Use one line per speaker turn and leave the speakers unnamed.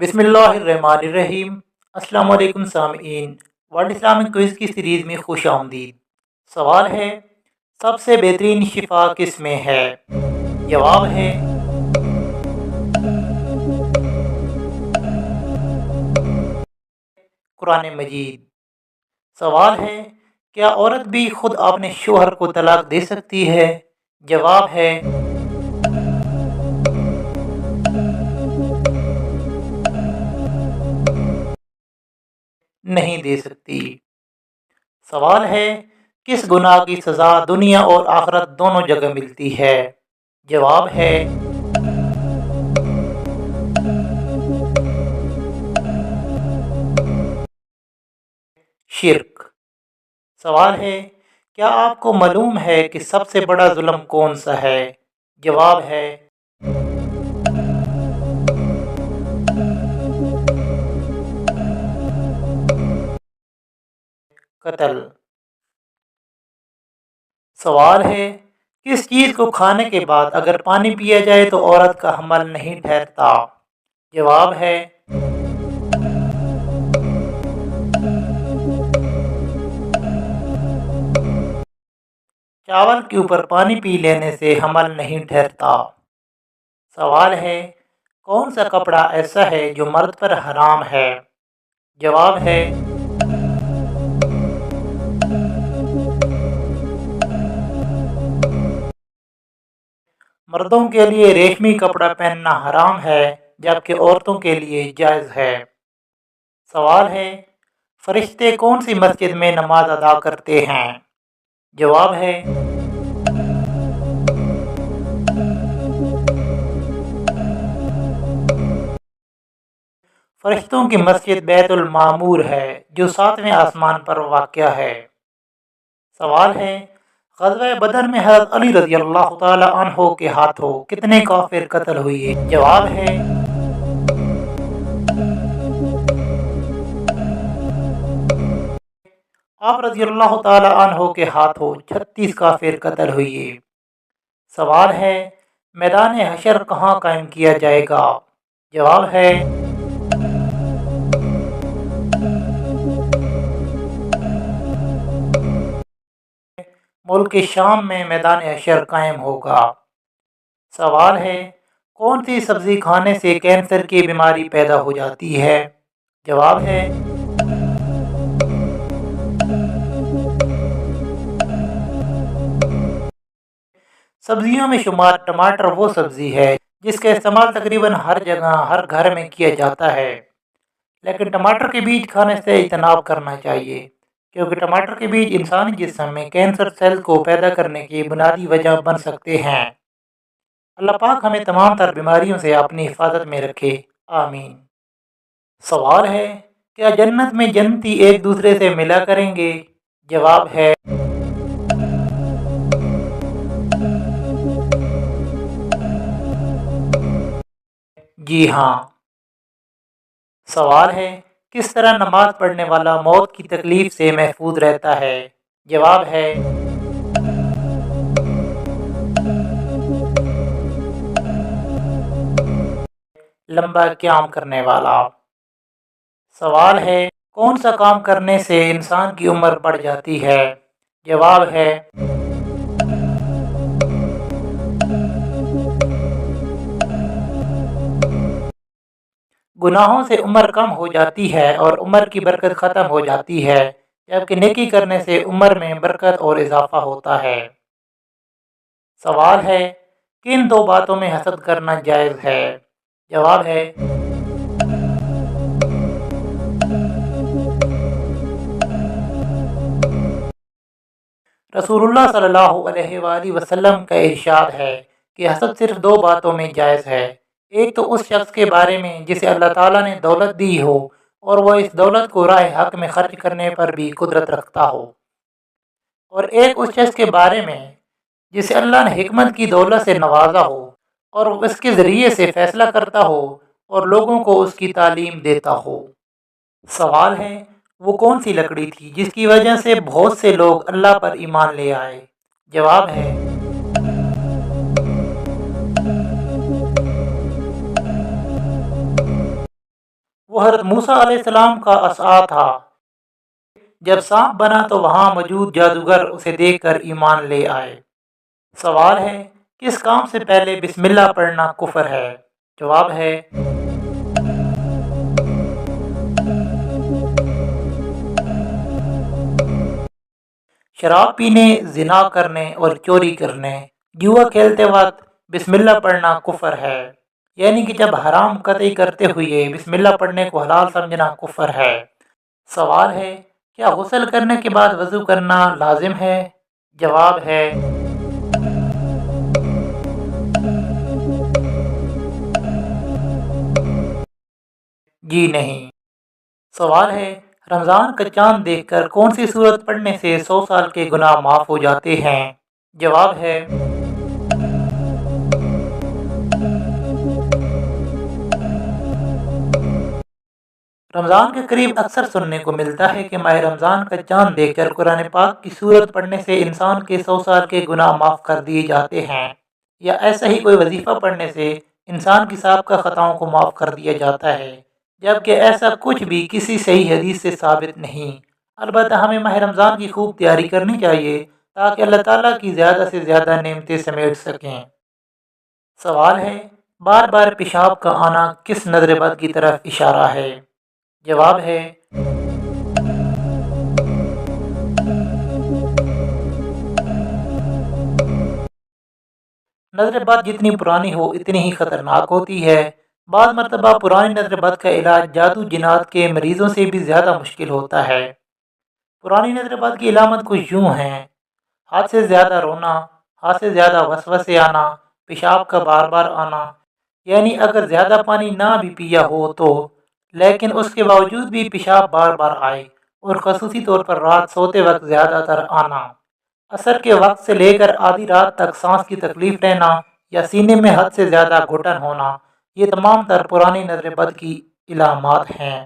बिस्मिल्लाहिर्रहमानिर्रहीम। अस्सलाम वालेकुम सामीन। वर्ल्ड इस्लामिक क्विज़ की सीरीज़ में खुश आमदीद। सवाल है, सबसे बेहतरीन शिफा किस में है? जवाब है कुरान मजीद। सवाल है, क्या औरत भी खुद अपने शोहर को तलाक दे सकती है? जवाब है नहीं दे सकती। सवाल है, किस गुनाह की सज़ा दुनिया और आखिरत दोनों जगह मिलती है? जवाब है शिर्क। सवाल है, क्या आपको मालूम है कि सबसे बड़ा जुल्म कौन सा है? जवाब है कत्ल। सवाल है, किस चीज़ को खाने के बाद अगर पानी पिया जाए तो औरत का हमल नहीं ठहरता? जवाब है चावल के ऊपर पानी पी लेने से हमल नहीं ठहरता। सवाल है, कौन सा कपड़ा ऐसा है जो मर्द पर हराम है? जवाब है मर्दों के लिए रेशमी कपड़ा पहनना हराम है, जबकि औरतों के लिए जायज़ है। सवाल है, फरिश्ते कौन सी मस्जिद में नमाज अदा करते हैं? जवाब है फरिश्तों की मस्जिद बैतुल मामूर है, जो 7वें आसमान पर वाक़या है। सवाल है, ग़ज़वा बदर में हज़रत अली रज़ी अल्लाह तआला अन्हो के हाथों कितने काफिर कत्ल हुए? जवाब है आप रज़ी अल्लाह तआला अन्हो के हाथों 36 काफिर कत्ल हुए। सवाल है, मैदान हशर कहाँ कायम किया जाएगा? जवाब है मुल्क शाम में मैदान हशर कायम होगा। सवाल है, कौन सी सब्ज़ी खाने से कैंसर की बीमारी पैदा हो जाती है? जवाब है सब्जियों में शुमार टमाटर वो सब्ज़ी है जिसका इस्तेमाल तकरीबन हर जगह हर घर में किया जाता है, लेकिन टमाटर के बीज खाने से इज्तनाब करना चाहिए, क्योंकि टमाटर के बीज इंसानी जिस्म में कैंसर सेल को पैदा करने की बुनियादी वजह बन सकते हैं। अल्लाह पाक हमें तमाम तर बीमारियों से अपनी हिफाजत में रखे, आमीन। सवाल है, क्या जन्नत में जन्नती एक दूसरे से मिला करेंगे? जवाब है जी हाँ। सवाल है, किस तरह नमाज पढ़ने वाला मौत की तकलीफ से महफूज रहता है? जवाब है लंबा क़याम करने वाला। सवाल है, कौन सा काम करने से इंसान की उम्र बढ़ जाती है? जवाब है गुनाहों से उम्र कम हो जाती है और उम्र की बरकत ख़त्म हो जाती है, जबकि नेकी करने से उम्र में बरकत और इजाफा होता है। सवाल है, किन दो बातों में हसद करना जायज़ है? जवाब है रसूलुल्लाह सल्लल्लाहु अलैहि वसल्लम का इरशाद है कि हसद सिर्फ दो बातों में जायज़ है। एक तो उस शख्स के बारे में जिसे अल्लाह ताला ने दौलत दी हो और वह इस दौलत को राह हक में खर्च करने पर भी कुदरत रखता हो, और एक उस शख्स के बारे में जिसे अल्लाह ने हिकमत की दौलत से नवाजा हो और उसके ज़रिए से फ़ैसला करता हो और लोगों को उसकी तालीम देता हो। सवाल है, वो कौन सी लकड़ी थी जिसकी वजह से बहुत से लोग अल्लाह पर ईमान ले आए? जवाब है وہ حضرت موسیٰ علیہ السلام کا عصا تھا۔ جب سانپ بنا تو وہاں موجود جادوگر اسے دیکھ کر ایمان لے آئے۔ سوال ہے، کس کام سے پہلے بسم اللہ پڑھنا کفر ہے؟ جواب ہے شراب پینے، زنا کرنے اور چوری کرنے۔ جوا کھیلتے وقت بسم اللہ پڑھنا کفر ہے، یعنی کہ جب حرام قطعی کرتے ہوئے بسم اللہ پڑھنے کو حلال سمجھنا کفر ہے۔ سوال ہے، کیا غسل کرنے کے بعد وضو کرنا لازم ہے؟ جواب ہے جی نہیں۔ سوال ہے، رمضان کا چاند دیکھ کر کون سی سورت پڑھنے سے 100 سال کے گناہ معاف ہو جاتے ہیں؟ جواب ہے رمضان کے قریب اکثر سننے کو ملتا ہے کہ ماہ رمضان کا چاند دیکھ کر قرآن پاک کی سورت پڑھنے سے انسان کے 100 سال کے گناہ معاف کر دیے جاتے ہیں، یا ایسا ہی کوئی وظیفہ پڑھنے سے انسان کی سابقہ خطاؤں کو معاف کر دیا جاتا ہے، جبکہ ایسا کچھ بھی کسی صحیح حدیث سے ثابت نہیں۔ البتہ ہمیں ماہ رمضان کی خوب تیاری کرنی چاہیے تاکہ اللہ تعالیٰ کی زیادہ سے زیادہ نعمتیں سمیٹ سکیں۔ سوال ہے، بار بار پیشاب کا آنا کس نظر بد کی طرف اشارہ ہے؟ جواب ہے نظر بد جتنی پرانی ہو اتنی ہی خطرناک ہوتی ہے۔ بعض مرتبہ پرانی نظر بد کا علاج جادو جنات کے مریضوں سے بھی زیادہ مشکل ہوتا ہے۔ پرانی نظر بد کی علامت کچھ یوں ہیں: حد سے زیادہ رونا، حد سے زیادہ وسوسے آنا، پیشاب کا بار بار آنا، یعنی اگر زیادہ پانی نہ بھی پیا ہو تو لیکن اس کے باوجود بھی پیشاب بار بار آئے، اور خصوصی طور پر رات سوتے وقت زیادہ تر آنا، عصر کے وقت سے لے کر آدھی رات تک سانس کی تکلیف رہنا، یا سینے میں حد سے زیادہ گھٹن ہونا، یہ تمام تر پرانی نظر بد کی علامات ہیں۔